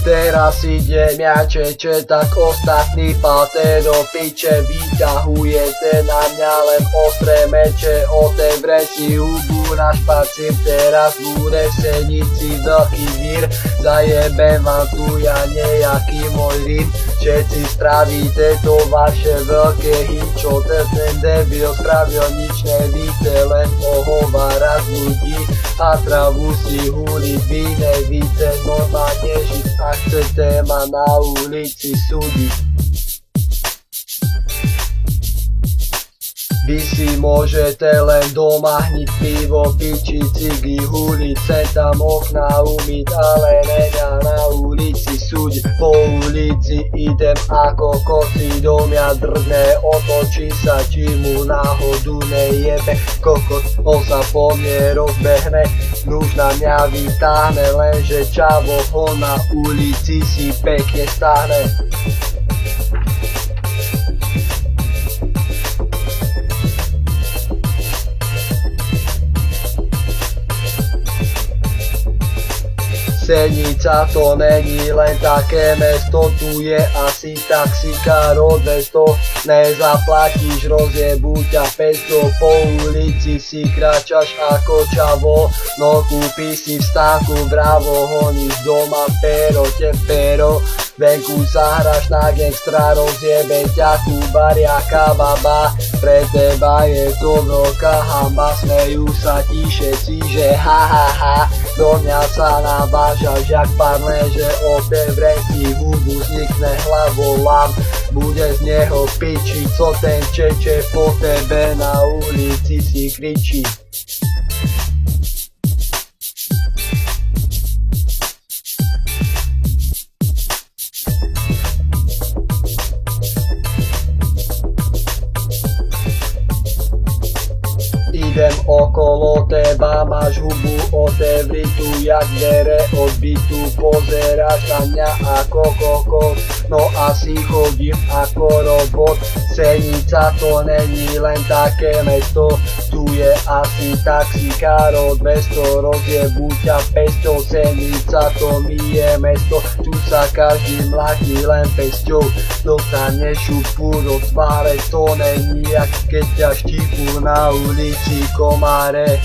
Teraz ide miačeče, tak ostatný paté do piče. Vyťahujete na mňa len ostré meče. Otevre si hubu na špacír, teraz bude v Senici dlhý vír. Zajebem vám tu ja nejaký môj rým. Všetci spravíte to vaše veľké hym. Čo ten debil spravil, nič nevíte, len ohovára z ľudí a travu si húliť. Vy nevíte normálne žiť a chcete ma na ulici súdiť. Vy si môžete len doma hniť pivo, piči, cigy, huliť, sem tam okná umyť, ale neňa na ulici súdiť. Po ulici idem ako koci, do mňa drzne, otočí sa, či mu náhodu nejebe. Kokot, on sa po mne rozbehne, nuž na mňa vytáhne, lenže čavo ho na ulici si pekne stáhne. Senica to není len také mesto, tu je asi taxikár od 200. Nezaplatíš, rozjebú ťa 500, po ulici si kráčaš ako čavo. No kúpi si v stánku bravo, honíš doma pero, venku zahraš na gangstra, rozjebe ťa kubaria kababa. Pre teba je to veľká hamba, smejú sa ti všetci, že ha ha ha. Do mňa sa navážaš jak parle, že otevre si hubu, vznikne hlavolam. Bude z neho piči, co ten čeče po tebe na ulici si kričí. Idem okolo teba, máš hubu otevritú jak dvere odbitú, pozeráš na mňa ako kokos, no asi chodím ako robot. Senica to není len také mesto, tu je asi taxikár od 200, rozjebú ťa 500. Senica to mi je mesto, tu sa každý mladí len pesťou, dostaneš šupu do tváre, to není jak keď ťa štípu na ulici komáre.